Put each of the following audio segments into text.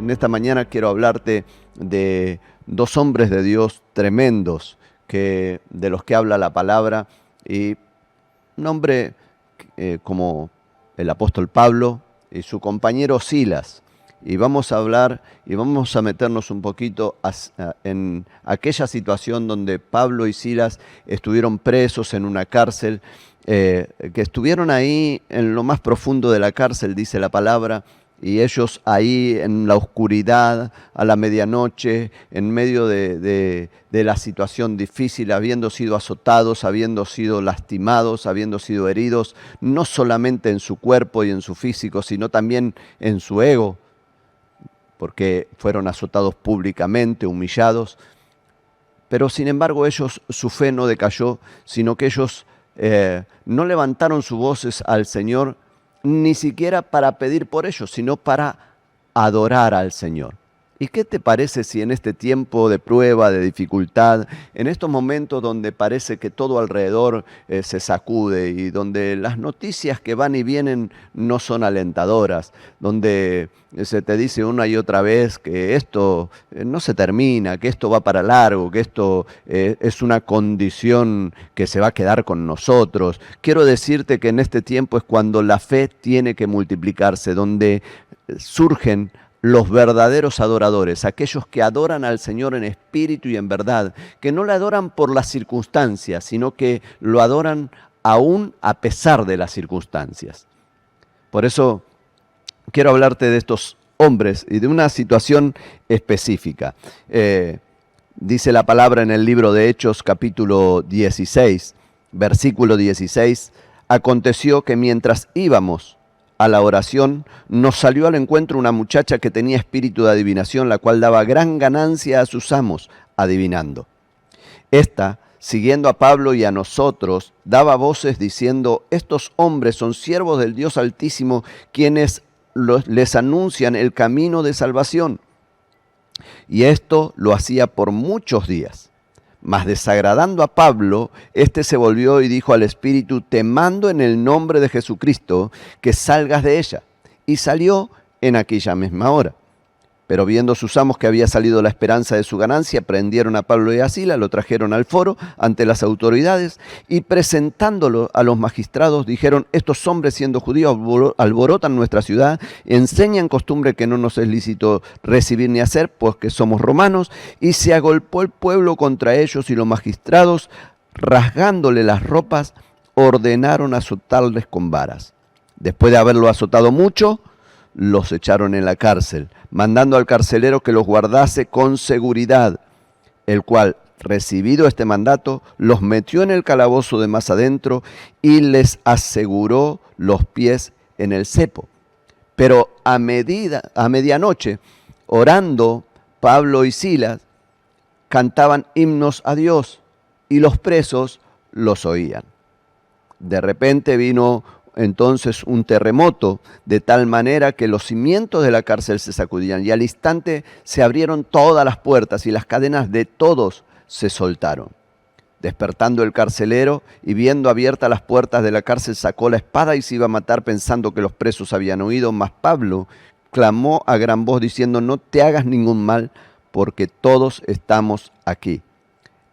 En esta mañana quiero hablarte de dos hombres de Dios tremendos de los que habla la palabra, y un hombre como el apóstol Pablo y su compañero Silas. Y vamos a hablar y vamos a meternos un poquito en aquella situación donde Pablo y Silas estuvieron presos en una cárcel, que estuvieron ahí en lo más profundo de la cárcel, dice la palabra, y ellos ahí en la oscuridad, a la medianoche, en medio de la situación difícil, habiendo sido azotados, habiendo sido lastimados, habiendo sido heridos, no solamente en su cuerpo y en su físico, sino también en su ego, porque fueron azotados públicamente, humillados. Pero sin embargo su fe no decayó, sino que ellos no levantaron sus voces al Señor, ni siquiera para pedir por ellos, sino para adorar al Señor. ¿Y qué te parece si en este tiempo de prueba, de dificultad, en estos momentos donde parece que todo alrededor se sacude y donde las noticias que van y vienen no son alentadoras, donde se te dice una y otra vez que esto no se termina, que esto va para largo, que esto es una condición que se va a quedar con nosotros? Quiero decirte que en este tiempo es cuando la fe tiene que multiplicarse, donde surgen los verdaderos adoradores, aquellos que adoran al Señor en espíritu y en verdad, que no le adoran por las circunstancias, sino que lo adoran aún a pesar de las circunstancias. Por eso quiero hablarte de estos hombres y de una situación específica. Dice la palabra en el libro de Hechos, capítulo 16, versículo 16, aconteció que mientras íbamos a la oración, nos salió al encuentro una muchacha que tenía espíritu de adivinación, la cual daba gran ganancia a sus amos adivinando. Esta, siguiendo a Pablo y a nosotros, daba voces diciendo: estos hombres son siervos del Dios Altísimo, quienes les anuncian el camino de salvación. Y esto lo hacía por muchos días. Mas desagradando a Pablo, éste se volvió y dijo al espíritu: te mando en el nombre de Jesucristo que salgas de ella. Y salió en aquella misma hora. Pero viendo sus amos que había salido la esperanza de su ganancia, prendieron a Pablo y a Silas, lo trajeron al foro ante las autoridades y presentándolo a los magistrados dijeron: estos hombres, siendo judíos, alborotan nuestra ciudad, enseñan costumbre que no nos es lícito recibir ni hacer, pues que somos romanos. Y se agolpó el pueblo contra ellos, y los magistrados, rasgándole las ropas, ordenaron azotarles con varas. Después de haberlo azotado mucho, los echaron en la cárcel, mandando al carcelero que los guardase con seguridad, el cual, recibido este mandato, los metió en el calabozo de más adentro y les aseguró los pies en el cepo. Pero a medianoche, orando, Pablo y Silas cantaban himnos a Dios, y los presos los oían. De repente vino entonces un terremoto, de tal manera que los cimientos de la cárcel se sacudían, y al instante se abrieron todas las puertas y las cadenas de todos se soltaron. Despertando el carcelero y viendo abiertas las puertas de la cárcel, sacó la espada y se iba a matar, pensando que los presos habían huido. Mas Pablo clamó a gran voz diciendo: no te hagas ningún mal, porque todos estamos aquí.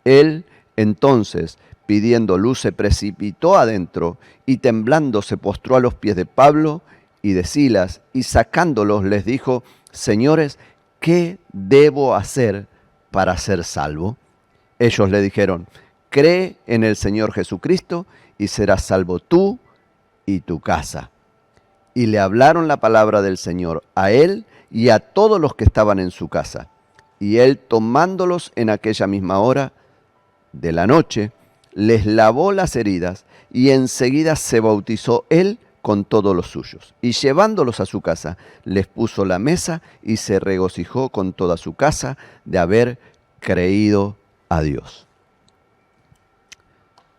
Él entonces, pidiendo luz, se precipitó adentro y temblando se postró a los pies de Pablo y de Silas, y sacándolos les dijo: señores, ¿qué debo hacer para ser salvo? Ellos le dijeron: cree en el Señor Jesucristo y serás salvo tú y tu casa. Y le hablaron la palabra del Señor a él y a todos los que estaban en su casa. Y él, tomándolos en aquella misma hora de la noche, les lavó las heridas, y enseguida se bautizó él con todos los suyos. Y llevándolos a su casa, les puso la mesa y se regocijó con toda su casa de haber creído a Dios.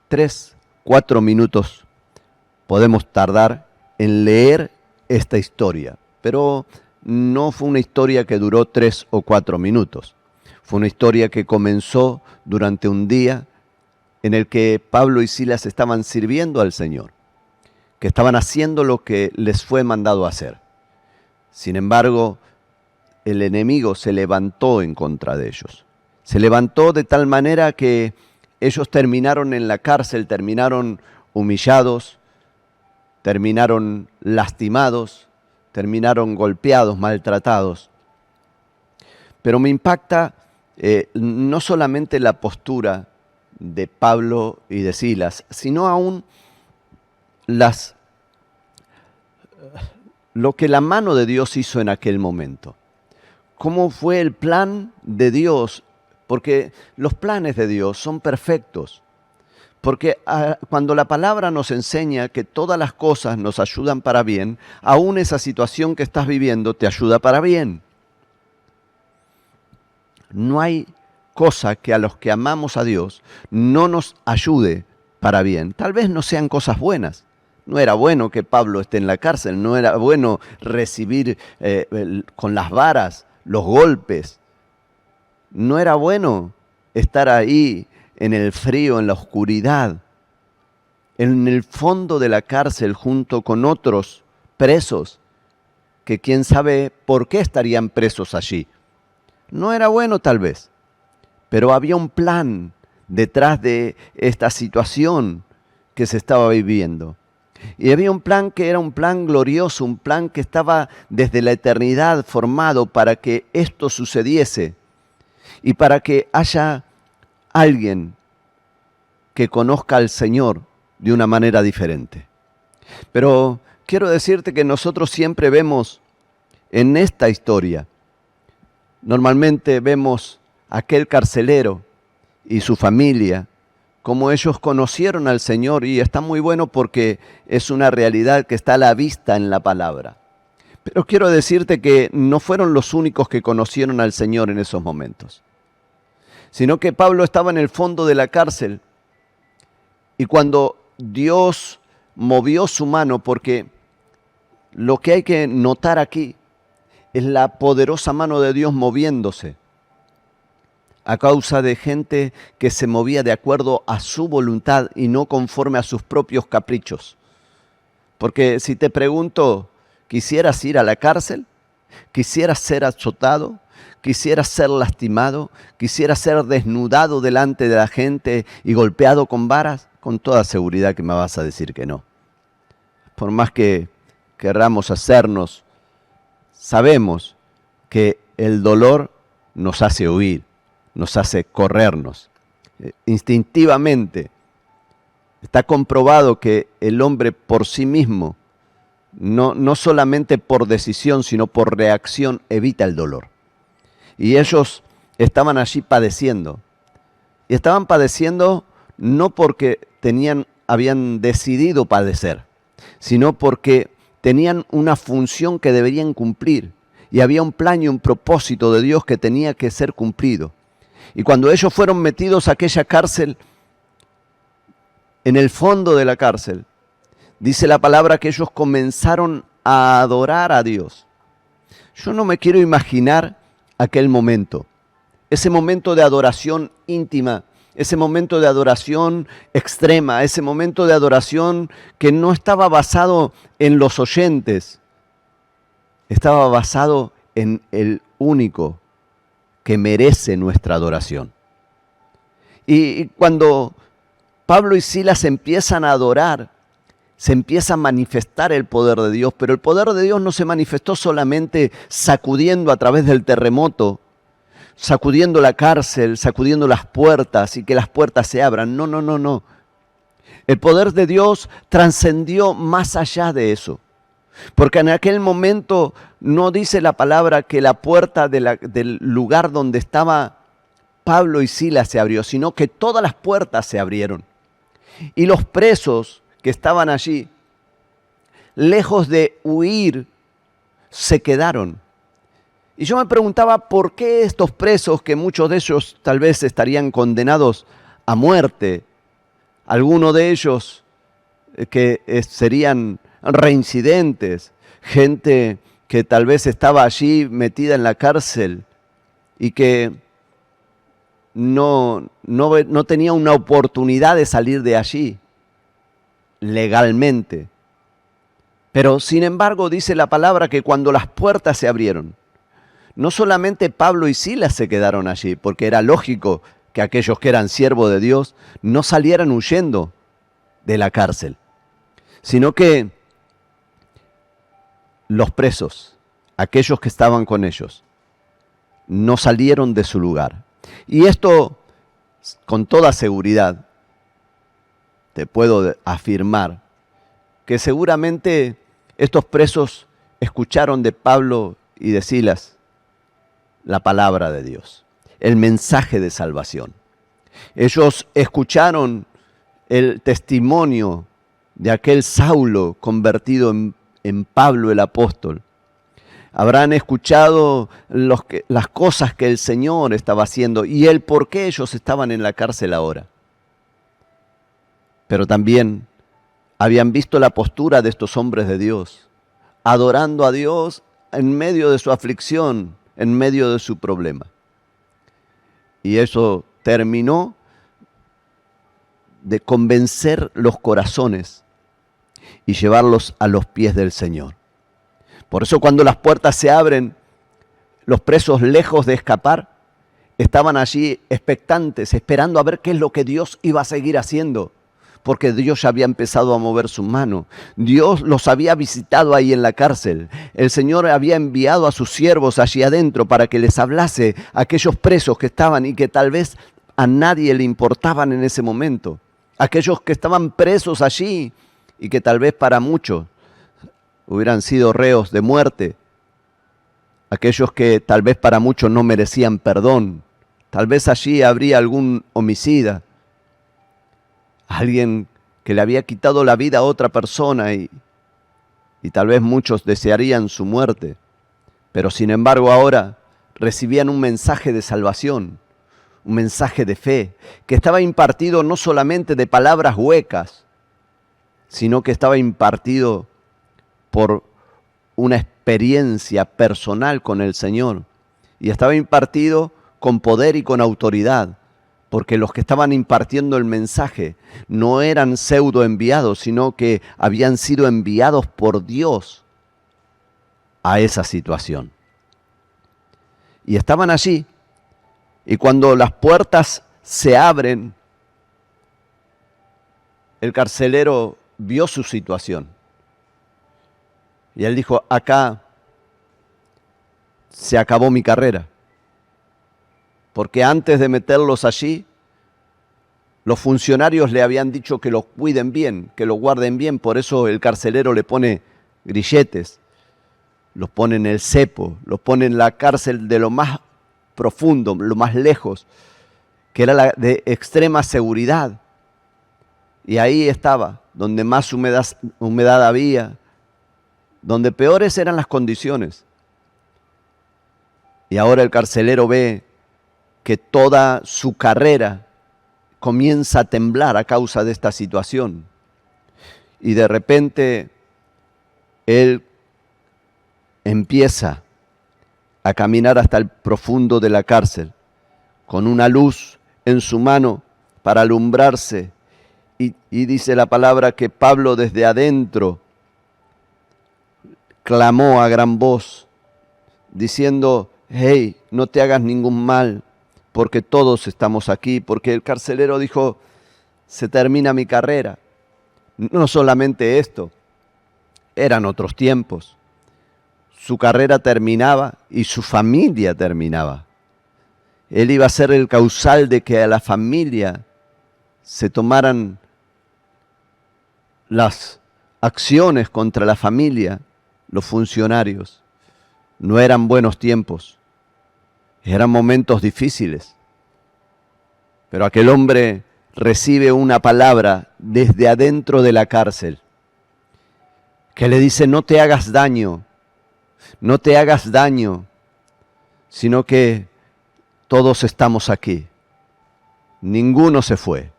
3, 4 minutos podemos tardar en leer esta historia, pero no fue una historia que duró 3 o 4 minutos. Fue una historia que comenzó durante un día en el que Pablo y Silas estaban sirviendo al Señor, que estaban haciendo lo que les fue mandado hacer. Sin embargo, el enemigo se levantó en contra de ellos. Se levantó de tal manera que ellos terminaron en la cárcel, terminaron humillados, terminaron lastimados, terminaron golpeados, maltratados. Pero me impacta no solamente la postura de Pablo y de Silas, sino aún lo que la mano de Dios hizo en aquel momento. ¿Cómo fue el plan de Dios? Porque los planes de Dios son perfectos. Porque cuando la palabra nos enseña que todas las cosas nos ayudan para bien, aún esa situación que estás viviendo te ayuda para bien. No hay cosa que a los que amamos a Dios no nos ayude para bien. Tal vez no sean cosas buenas. No era bueno que Pablo esté en la cárcel, no era bueno recibir con las varas los golpes. No era bueno estar ahí en el frío, en la oscuridad, en el fondo de la cárcel junto con otros presos que quién sabe por qué estarían presos allí. No era bueno tal vez, pero había un plan detrás de esta situación que se estaba viviendo. Y había un plan que era un plan glorioso, un plan que estaba desde la eternidad formado para que esto sucediese y para que haya alguien que conozca al Señor de una manera diferente. Pero quiero decirte que nosotros siempre vemos en esta historia, normalmente vemos a aquel carcelero y su familia, como ellos conocieron al Señor, y está muy bueno porque es una realidad que está a la vista en la palabra. Pero quiero decirte que no fueron los únicos que conocieron al Señor en esos momentos, sino que Pablo estaba en el fondo de la cárcel y cuando Dios movió su mano, porque lo que hay que notar aquí es la poderosa mano de Dios moviéndose a causa de gente que se movía de acuerdo a su voluntad y no conforme a sus propios caprichos. Porque si te pregunto, ¿quisieras ir a la cárcel? ¿Quisieras ser azotado? ¿Quisieras ser lastimado? ¿Quisieras ser desnudado delante de la gente y golpeado con varas? Con toda seguridad que me vas a decir que no. Por más que querramos hacernos, sabemos que el dolor nos hace huir, nos hace corrernos. Instintivamente está comprobado que el hombre por sí mismo, no solamente por decisión, sino por reacción, evita el dolor. Y ellos estaban allí padeciendo. Y estaban padeciendo no porque habían decidido padecer, sino porque tenían una función que deberían cumplir. Y había un plan y un propósito de Dios que tenía que ser cumplido. Y cuando ellos fueron metidos a aquella cárcel, en el fondo de la cárcel, dice la palabra que ellos comenzaron a adorar a Dios. Yo no me quiero imaginar aquel momento, ese momento de adoración íntima, ese momento de adoración extrema, ese momento de adoración que no estaba basado en los oyentes, estaba basado en el único que merece nuestra adoración. Y cuando Pablo y Silas empiezan a adorar, se empieza a manifestar el poder de Dios, pero el poder de Dios no se manifestó solamente sacudiendo a través del terremoto, sacudiendo la cárcel, sacudiendo las puertas y que las puertas se abran. No. El poder de Dios trascendió más allá de eso. Porque en aquel momento no dice la palabra que la puerta del lugar donde estaba Pablo y Silas se abrió, sino que todas las puertas se abrieron. Y los presos que estaban allí, lejos de huir, se quedaron. Y yo me preguntaba por qué estos presos, que muchos de ellos tal vez estarían condenados a muerte, algunos de ellos que serían reincidentes, gente que tal vez estaba allí metida en la cárcel y que no tenía una oportunidad de salir de allí legalmente. Pero sin embargo dice la palabra que cuando las puertas se abrieron, no solamente Pablo y Silas se quedaron allí, porque era lógico que aquellos que eran siervos de Dios no salieran huyendo de la cárcel, sino que los presos, aquellos que estaban con ellos, no salieron de su lugar. Y esto, con toda seguridad, te puedo afirmar que seguramente estos presos escucharon de Pablo y de Silas la palabra de Dios, el mensaje de salvación. Ellos escucharon el testimonio de aquel Saulo convertido en Pablo el apóstol. Habrán escuchado las cosas que el Señor estaba haciendo y el por qué ellos estaban en la cárcel ahora. Pero también habían visto la postura de estos hombres de Dios, adorando a Dios en medio de su aflicción, en medio de su problema. Y eso terminó de convencer los corazones y llevarlos a los pies del Señor. Por eso cuando las puertas se abren, los presos, lejos de escapar, estaban allí expectantes, esperando a ver qué es lo que Dios iba a seguir haciendo, porque Dios ya había empezado a mover su mano. Dios los había visitado ahí en la cárcel. El Señor había enviado a sus siervos allí adentro para que les hablase a aquellos presos que estaban y que tal vez a nadie le importaban en ese momento. Aquellos que estaban presos allí y que tal vez para muchos hubieran sido reos de muerte. Aquellos que tal vez para muchos no merecían perdón. Tal vez allí habría algún homicida, alguien que le había quitado la vida a otra persona y tal vez muchos desearían su muerte. Pero sin embargo ahora recibían un mensaje de salvación, un mensaje de fe, que estaba impartido no solamente de palabras huecas, sino que estaba impartido por una experiencia personal con el Señor. Y estaba impartido con poder y con autoridad, porque los que estaban impartiendo el mensaje no eran pseudo enviados, sino que habían sido enviados por Dios a esa situación. Y estaban allí, y cuando las puertas se abren, el carcelero vio su situación. Y él dijo, acá se acabó mi carrera. Porque antes de meterlos allí, los funcionarios le habían dicho que los cuiden bien, que los guarden bien. Por eso el carcelero le pone grilletes, los pone en el cepo, los pone en la cárcel de lo más profundo, lo más lejos, que era la de extrema seguridad. Y ahí estaba, donde más humedad había, donde peores eran las condiciones. Y ahora el carcelero ve que toda su carrera comienza a temblar a causa de esta situación. Y de repente él empieza a caminar hasta el profundo de la cárcel, con una luz en su mano para alumbrarse. Y dice la palabra que Pablo desde adentro clamó a gran voz, diciendo, hey, no te hagas ningún mal, porque todos estamos aquí, porque el carcelero dijo, se termina mi carrera. No solamente esto, eran otros tiempos. Su carrera terminaba y su familia terminaba. Él iba a ser el causal de que a la familia se tomaran las acciones contra la familia, los funcionarios. No eran buenos tiempos. Eran momentos difíciles, pero aquel hombre recibe una palabra desde adentro de la cárcel que le dice, no te hagas daño, no te hagas daño, sino que todos estamos aquí. Ninguno se fue.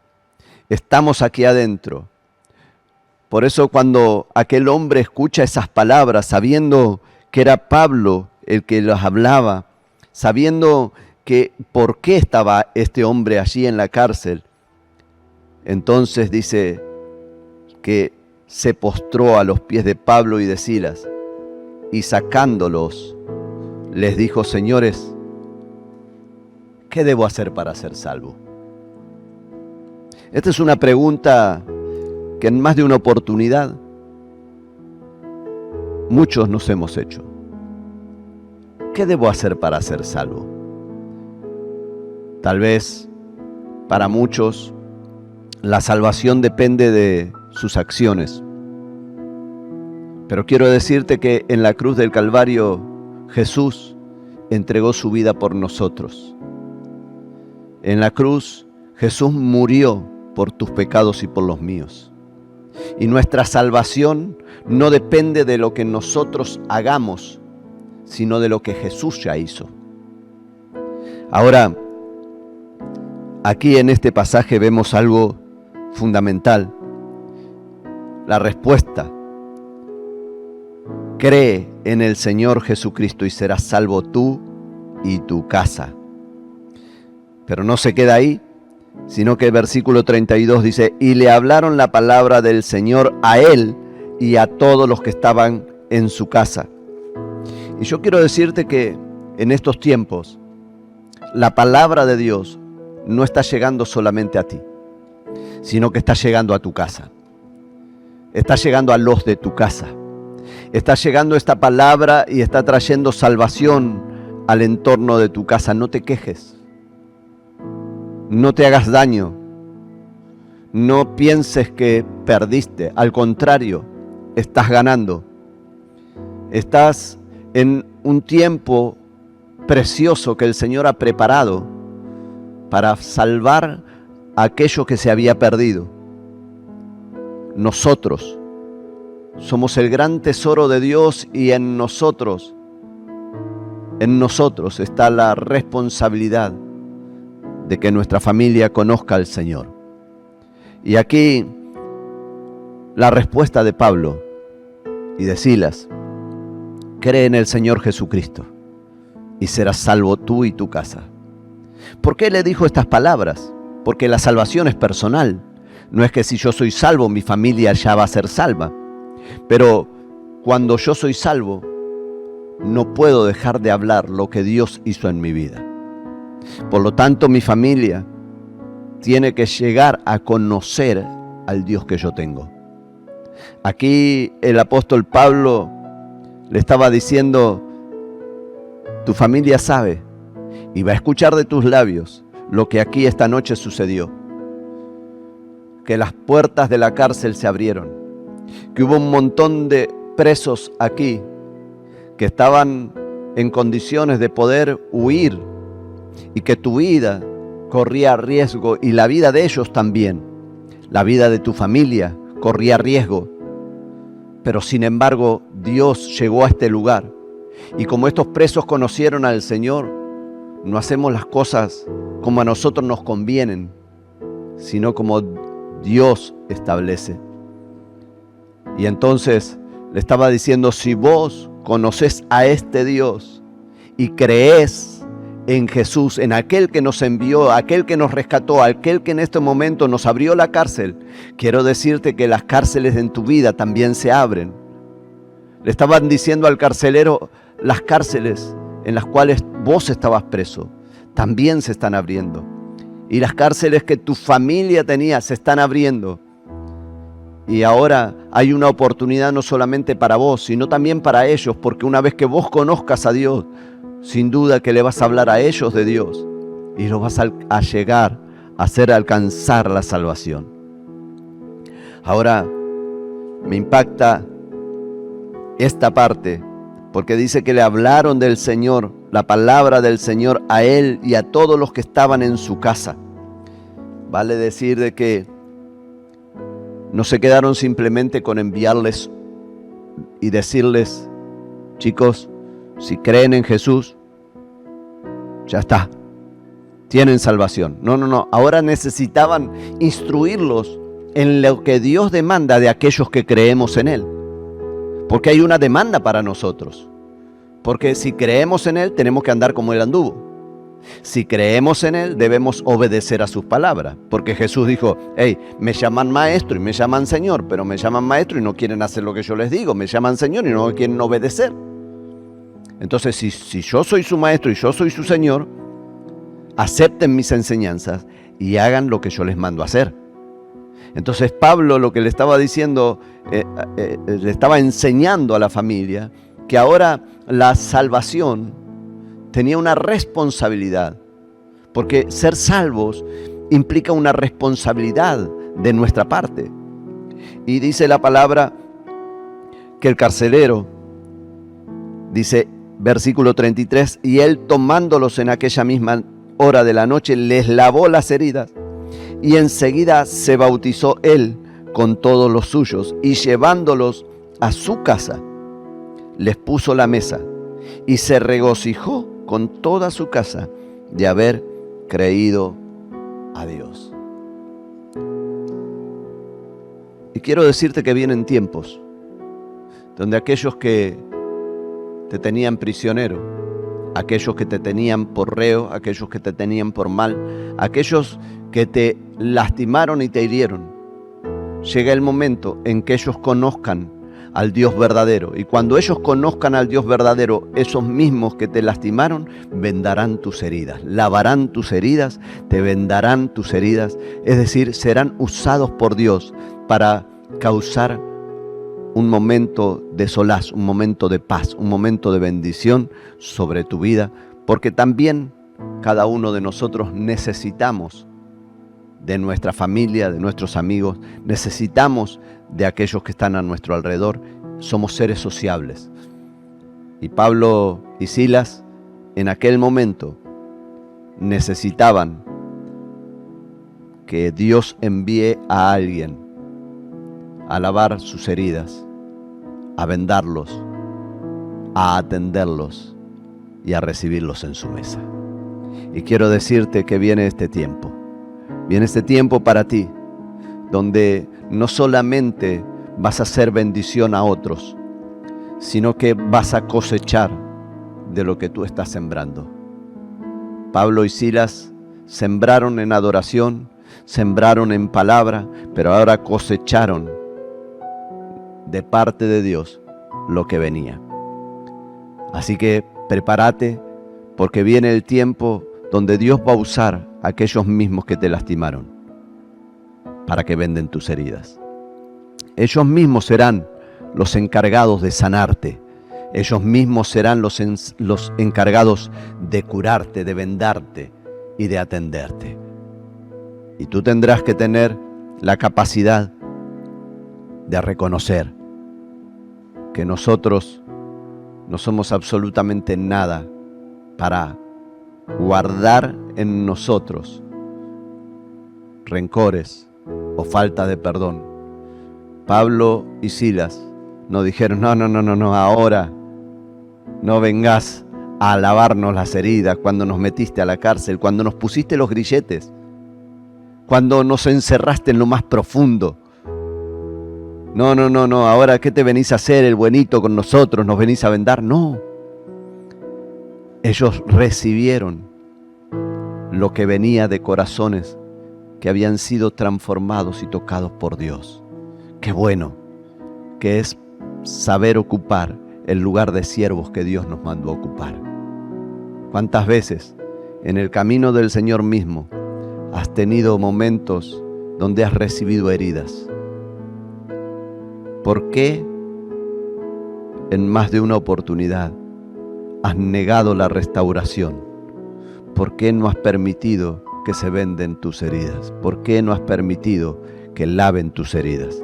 Estamos aquí adentro. Por eso cuando aquel hombre escucha esas palabras, sabiendo que era Pablo el que las hablaba, sabiendo que por qué estaba este hombre allí en la cárcel, entonces dice que se postró a los pies de Pablo y de Silas y sacándolos les dijo: señores, ¿qué debo hacer para ser salvo? Esta es una pregunta que en más de una oportunidad muchos nos hemos hecho. ¿Qué debo hacer para ser salvo? Tal vez para muchos la salvación depende de sus acciones. Pero quiero decirte que en la cruz del Calvario Jesús entregó su vida por nosotros. En la cruz Jesús murió por tus pecados y por los míos. Y nuestra salvación no depende de lo que nosotros hagamos, sino de lo que Jesús ya hizo. Ahora, aquí en este pasaje vemos algo fundamental. La respuesta: cree en el Señor Jesucristo y serás salvo tú y tu casa. Pero no se queda ahí, sino que el versículo 32 dice: y le hablaron la palabra del Señor a él y a todos los que estaban en su casa. Y yo quiero decirte que en estos tiempos la palabra de Dios no está llegando solamente a ti, sino que está llegando a tu casa. Está llegando a los de tu casa. Está llegando esta palabra y está trayendo salvación al entorno de tu casa. No te quejes. No te hagas daño. No pienses que perdiste. Al contrario, estás ganando. Estás en un tiempo precioso que el Señor ha preparado para salvar a aquello que se había perdido. Nosotros somos el gran tesoro de Dios y en nosotros está la responsabilidad de que nuestra familia conozca al Señor. Y aquí la respuesta de Pablo y de Silas: cree en el Señor Jesucristo y serás salvo tú y tu casa. ¿Por qué le dijo estas palabras? Porque la salvación es personal. No es que si yo soy salvo, mi familia ya va a ser salva. Pero cuando yo soy salvo, no puedo dejar de hablar lo que Dios hizo en mi vida. Por lo tanto, mi familia tiene que llegar a conocer al Dios que yo tengo. Aquí el apóstol Pablo le estaba diciendo: tu familia sabe y va a escuchar de tus labios lo que aquí esta noche sucedió. Que las puertas de la cárcel se abrieron, que hubo un montón de presos aquí que estaban en condiciones de poder huir y que tu vida corría riesgo y la vida de ellos también, la vida de tu familia corría riesgo. Pero sin embargo, Dios llegó a este lugar y como estos presos conocieron al Señor, no hacemos las cosas como a nosotros nos convienen, sino como Dios establece. Y entonces le estaba diciendo: si vos conocés a este Dios y creés en Jesús, en aquel que nos envió, aquel que nos rescató, aquel que en este momento nos abrió la cárcel, quiero decirte que las cárceles en tu vida también se abren. Le estaban diciendo al carcelero: las cárceles en las cuales vos estabas preso también se están abriendo. Y las cárceles que tu familia tenía se están abriendo. Y ahora hay una oportunidad no solamente para vos, sino también para ellos, porque una vez que vos conozcas a Dios, sin duda que le vas a hablar a ellos de Dios y los vas a llegar a hacer alcanzar la salvación. Ahora me impacta esta parte, porque dice que le hablaron del Señor, la palabra del Señor a él y a todos los que estaban en su casa. Vale decir de que no se quedaron simplemente con enviarles y decirles: chicos, si creen en Jesús, ya está, tienen salvación. No, ahora necesitaban instruirlos en lo que Dios demanda de aquellos que creemos en Él. Porque hay una demanda para nosotros. Porque si creemos en Él, tenemos que andar como Él anduvo. Si creemos en Él, debemos obedecer a sus palabras. Porque Jesús dijo: hey, me llaman maestro y me llaman Señor, pero me llaman maestro y no quieren hacer lo que yo les digo. Me llaman Señor y no quieren obedecer. Entonces, si yo soy su maestro y yo soy su Señor, acepten mis enseñanzas y hagan lo que yo les mando a hacer. Entonces Pablo lo que le estaba diciendo, le estaba enseñando a la familia que ahora la salvación tenía una responsabilidad, porque ser salvos implica una responsabilidad de nuestra parte. Y dice la palabra que el carcelero, dice versículo 33, y él tomándolos en aquella misma hora de la noche, les lavó las heridas, y enseguida se bautizó él con todos los suyos, y llevándolos a su casa, les puso la mesa, y se regocijó con toda su casa de haber creído a Dios. Y quiero decirte que vienen tiempos donde aquellos que te tenían prisionero, aquellos que te tenían por reo, aquellos que te tenían por mal, aquellos que te lastimaron y te hirieron, llega el momento en que ellos conozcan al Dios verdadero. Y cuando ellos conozcan al Dios verdadero, esos mismos que te lastimaron vendarán tus heridas, lavarán tus heridas, te vendarán tus heridas, es decir, serán usados por Dios para causar un momento de solaz, un momento de paz, un momento de bendición sobre tu vida, porque también cada uno de nosotros necesitamos de nuestra familia, de nuestros amigos, necesitamos de aquellos que están a nuestro alrededor. Somos seres sociables. Y Pablo y Silas en aquel momento necesitaban que Dios envíe a alguien a lavar sus heridas, a vendarlos, a atenderlos y a recibirlos en su mesa. Y quiero decirte que viene este tiempo para ti, donde no solamente vas a hacer bendición a otros, sino que vas a cosechar de lo que tú estás sembrando. Pablo y Silas sembraron en adoración, sembraron en palabra, pero ahora cosecharon de parte de Dios lo que venía. Así que prepárate, porque viene el tiempo donde Dios va a usar a aquellos mismos que te lastimaron para que venden tus heridas. Ellos mismos serán los encargados de sanarte. Ellos mismos serán los encargados de curarte, de vendarte y de atenderte. Y tú tendrás que tener la capacidad de reconocer que nosotros no somos absolutamente nada para guardar en nosotros rencores o falta de perdón. Pablo y Silas no dijeron, no, ahora no vengas a lavarnos las heridas cuando nos metiste a la cárcel, cuando nos pusiste los grilletes, cuando nos encerraste en lo más profundo. No, ahora ¿qué te venís a hacer el buenito con nosotros? ¿Nos venís a vendar? No. Ellos recibieron lo que venía de corazones que habían sido transformados y tocados por Dios. Qué bueno que es saber ocupar el lugar de siervos que Dios nos mandó a ocupar. ¿Cuántas veces en el camino del Señor mismo has tenido momentos donde has recibido heridas? ¿Por qué en más de una oportunidad has negado la restauración? ¿Por qué no has permitido que se venden tus heridas? ¿Por qué no has permitido que laven tus heridas?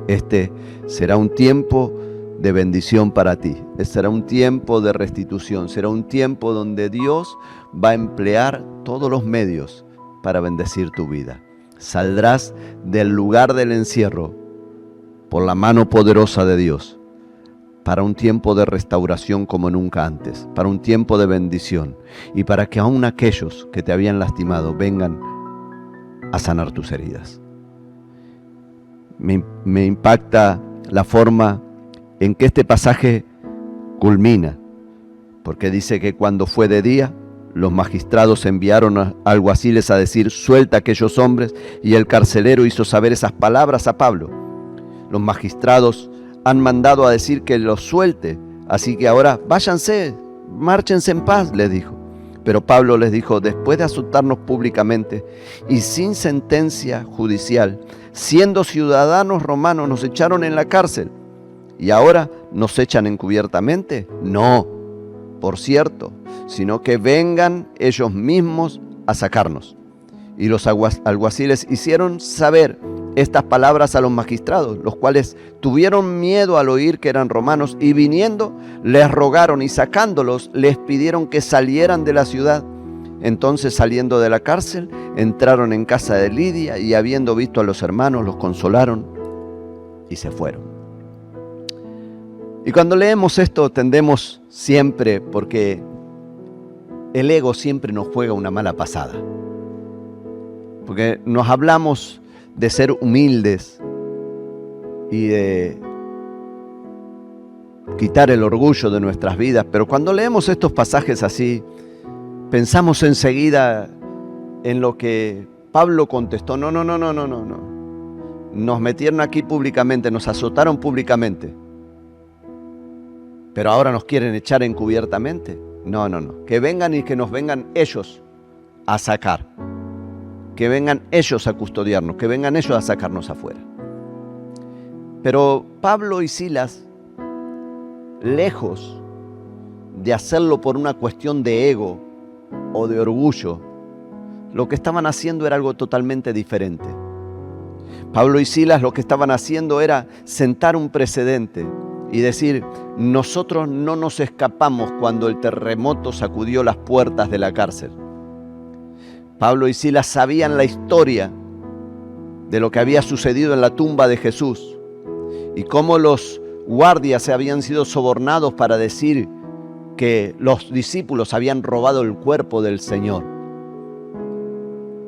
Este será un tiempo de bendición para ti. Será un tiempo de restitución. Será un tiempo donde Dios va a emplear todos los medios para bendecir tu vida. Saldrás del lugar del encierro por la mano poderosa de Dios para un tiempo de restauración como nunca antes, para un tiempo de bendición y para que aún aquellos que te habían lastimado vengan a sanar tus heridas. Me impacta la forma en que este pasaje culmina, porque dice que cuando fue de día, los magistrados enviaron a alguaciles a decir, suelta a aquellos hombres, y el carcelero hizo saber esas palabras a Pablo. Los magistrados han mandado a decir que los suelte, así que ahora váyanse, márchense en paz, les dijo. Pero Pablo les dijo: después de azotarnos públicamente y sin sentencia judicial, siendo ciudadanos romanos, nos echaron en la cárcel. ¿Y ahora nos echan encubiertamente? No, por cierto, sino que vengan ellos mismos a sacarnos. Y los alguaciles hicieron saber estas palabras a los magistrados, los cuales tuvieron miedo al oír que eran romanos, y viniendo les rogaron, y sacándolos les pidieron que salieran de la ciudad. Entonces, saliendo de la cárcel, entraron en casa de Lidia, y habiendo visto a los hermanos, los consolaron y se fueron. Y cuando leemos esto tendemos siempre, porque el ego siempre nos juega una mala pasada, porque nos hablamos de ser humildes y de quitar el orgullo de nuestras vidas, pero cuando leemos estos pasajes así, pensamos enseguida en lo que Pablo contestó: no. Nos metieron aquí públicamente, nos azotaron públicamente, pero ahora nos quieren echar encubiertamente. No. Que vengan y que nos vengan ellos a sacar. Que vengan ellos a custodiarnos, que vengan ellos a sacarnos afuera. Pero Pablo y Silas, lejos de hacerlo por una cuestión de ego o de orgullo, lo que estaban haciendo era algo totalmente diferente. Pablo y Silas lo que estaban haciendo era sentar un precedente y decir: nosotros no nos escapamos cuando el terremoto sacudió las puertas de la cárcel. Pablo y Silas sabían la historia de lo que había sucedido en la tumba de Jesús y cómo los guardias habían sido sobornados para decir que los discípulos habían robado el cuerpo del Señor.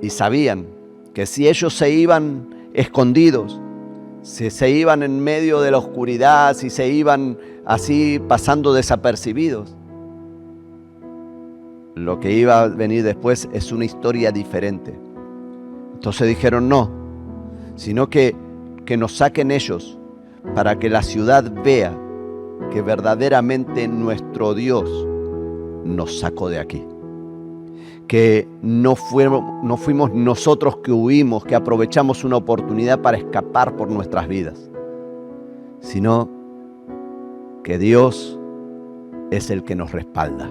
Y sabían que si ellos se iban escondidos, si se iban en medio de la oscuridad, si se iban así pasando desapercibidos, lo que iba a venir después es una historia diferente. Entonces dijeron: no, sino que nos saquen ellos para que la ciudad vea que verdaderamente nuestro Dios nos sacó de aquí. Que no fuimos nosotros que huimos, que aprovechamos una oportunidad para escapar por nuestras vidas, sino que Dios es el que nos respalda,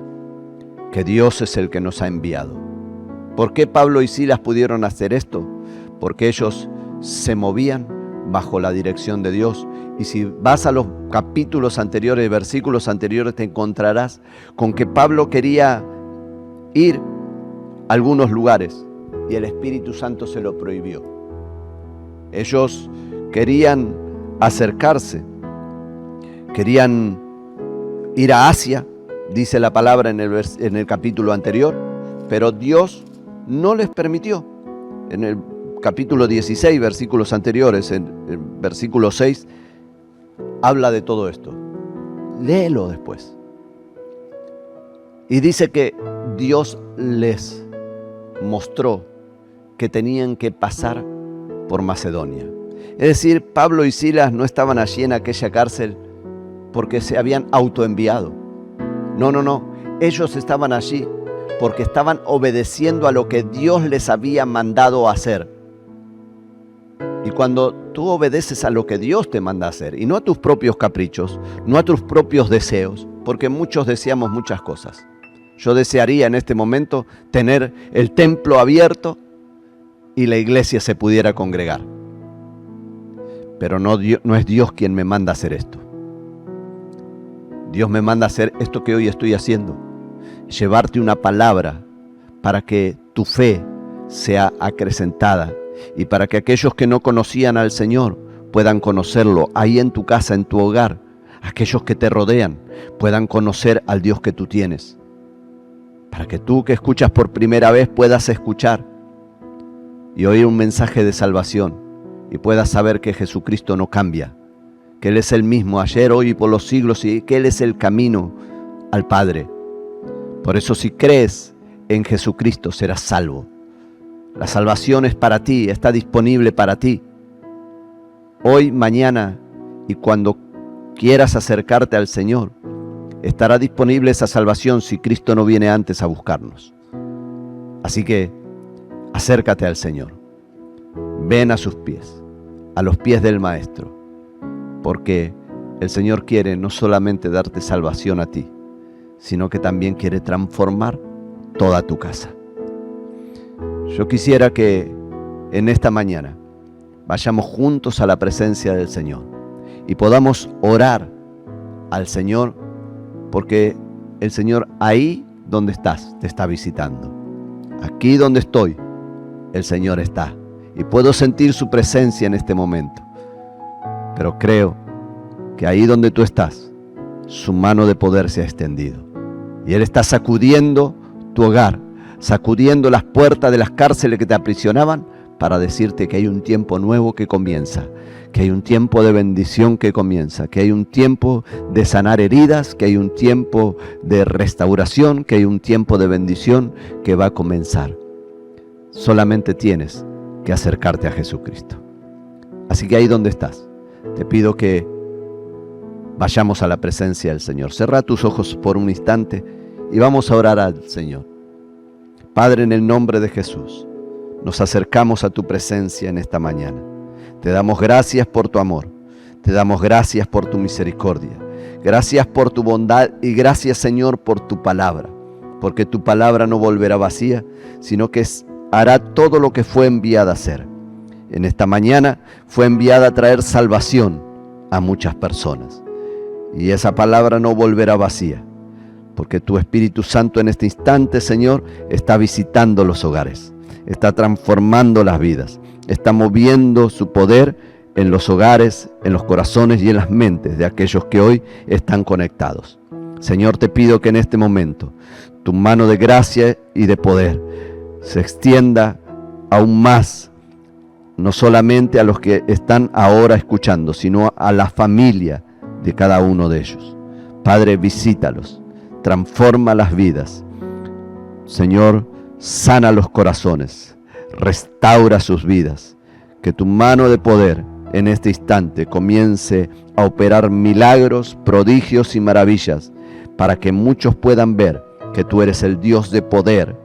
que Dios es el que nos ha enviado. ¿Por qué Pablo y Silas pudieron hacer esto? Porque ellos se movían bajo la dirección de Dios. Y si vas a los capítulos anteriores, versículos anteriores, te encontrarás con que Pablo quería ir a algunos lugares y el Espíritu Santo se lo prohibió. Ellos querían acercarse, querían ir a Asia, dice la palabra en el capítulo anterior, pero Dios no les permitió. En el capítulo 16, versículos anteriores, en el versículo 6, habla de todo esto. Léelo después. Y dice que Dios les mostró que tenían que pasar por Macedonia. Es decir, Pablo y Silas no estaban allí en aquella cárcel porque se habían autoenviado. No. Ellos estaban allí porque estaban obedeciendo a lo que Dios les había mandado hacer. Y cuando tú obedeces a lo que Dios te manda hacer, y no a tus propios caprichos, no a tus propios deseos, porque muchos deseamos muchas cosas. Yo desearía en este momento tener el templo abierto y la iglesia se pudiera congregar. Pero no es Dios quien me manda a hacer esto. Dios me manda a hacer esto que hoy estoy haciendo. Llevarte una palabra para que tu fe sea acrecentada y para que aquellos que no conocían al Señor puedan conocerlo ahí en tu casa, en tu hogar. Aquellos que te rodean puedan conocer al Dios que tú tienes. Para que tú que escuchas por primera vez puedas escuchar y oír un mensaje de salvación y puedas saber que Jesucristo no cambia, que Él es el mismo ayer, hoy y por los siglos y que Él es el camino al Padre. Por eso si crees en Jesucristo serás salvo. La salvación es para ti, está disponible para ti. Hoy, mañana y cuando quieras acercarte al Señor, estará disponible esa salvación si Cristo no viene antes a buscarnos. Así que acércate al Señor. Ven a sus pies, a los pies del Maestro, porque el Señor quiere no solamente darte salvación a ti, sino que también quiere transformar toda tu casa. Yo quisiera que en esta mañana vayamos juntos a la presencia del Señor y podamos orar al Señor, porque el Señor ahí donde estás te está visitando. Aquí donde estoy, el Señor está y puedo sentir su presencia en este momento. Pero creo que ahí donde tú estás, su mano de poder se ha extendido y Él está sacudiendo tu hogar, sacudiendo las puertas de las cárceles que te aprisionaban para decirte que hay un tiempo nuevo que comienza, que hay un tiempo de bendición que comienza, que hay un tiempo de sanar heridas, que hay un tiempo de restauración, que hay un tiempo de bendición que va a comenzar. Solamente tienes que acercarte a Jesucristo. Así que ahí donde estás, te pido que vayamos a la presencia del Señor. Cerra tus ojos por un instante y vamos a orar al Señor. Padre, en el nombre de Jesús, nos acercamos a tu presencia en esta mañana. Te damos gracias por tu amor, te damos gracias por tu misericordia, gracias por tu bondad y gracias, Señor, por tu palabra, porque tu palabra no volverá vacía, sino que hará todo lo que fue enviada a hacer. En esta mañana fue enviada a traer salvación a muchas personas, y esa palabra no volverá vacía, porque tu Espíritu Santo en este instante, Señor, está visitando los hogares, está transformando las vidas, está moviendo su poder en los hogares, en los corazones y en las mentes de aquellos que hoy están conectados. Señor, te pido que en este momento tu mano de gracia y de poder se extienda aún más, no solamente a los que están ahora escuchando, sino a la familia de cada uno de ellos. Padre, visítalos, transforma las vidas. Señor, sana los corazones, restaura sus vidas. Que tu mano de poder en este instante comience a operar milagros, prodigios y maravillas para que muchos puedan ver que tú eres el Dios de poder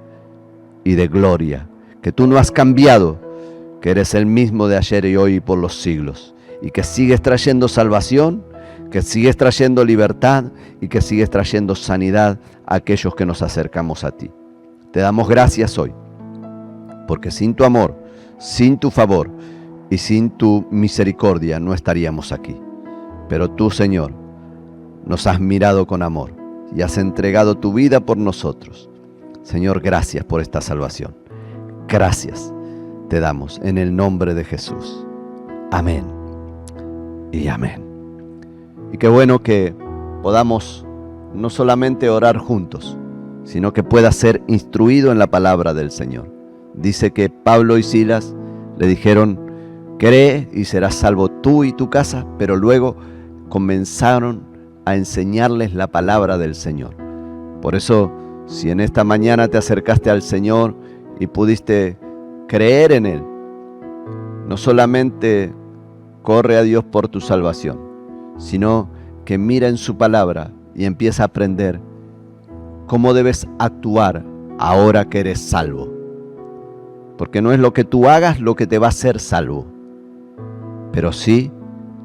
y de gloria, que tú no has cambiado, que eres el mismo de ayer y hoy y por los siglos, y que sigues trayendo salvación, que sigues trayendo libertad y que sigues trayendo sanidad a aquellos que nos acercamos a ti. Te damos gracias hoy, porque sin tu amor, sin tu favor y sin tu misericordia no estaríamos aquí. Pero tú, Señor, nos has mirado con amor y has entregado tu vida por nosotros. Señor, gracias por esta salvación. Gracias te damos en el nombre de Jesús. Amén y amén. Y qué bueno que podamos no solamente orar juntos, sino que pueda ser instruido en la palabra del Señor. Dice que Pablo y Silas le dijeron, cree y serás salvo tú y tu casa, pero luego comenzaron a enseñarles la palabra del Señor. Por eso, si en esta mañana te acercaste al Señor y pudiste creer en Él, no solamente corre a Dios por tu salvación, sino que mira en su palabra y empieza a aprender cómo debes actuar ahora que eres salvo. Porque no es lo que tú hagas lo que te va a hacer salvo, pero sí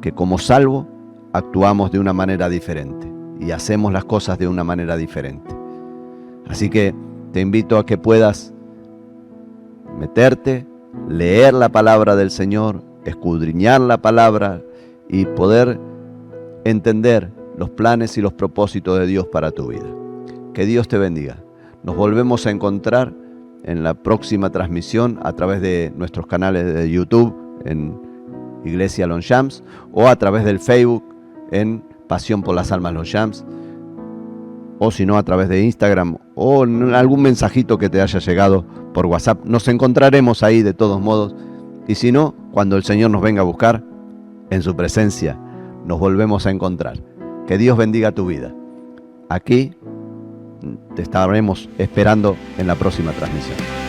que como salvo actuamos de una manera diferente y hacemos las cosas de una manera diferente. Así que te invito a que puedas meterte, leer la palabra del Señor, escudriñar la palabra y poder entender los planes y los propósitos de Dios para tu vida. Que Dios te bendiga. Nos volvemos a encontrar en la próxima transmisión a través de nuestros canales de YouTube en Iglesia Longchamps o a través del Facebook en Pasión por las Almas Longchamps, o si no a través de Instagram o en algún mensajito que te haya llegado por WhatsApp. Nos encontraremos ahí de todos modos, y si no, cuando el Señor nos venga a buscar, en su presencia nos volvemos a encontrar. Que Dios bendiga tu vida. Aquí te estaremos esperando en la próxima transmisión.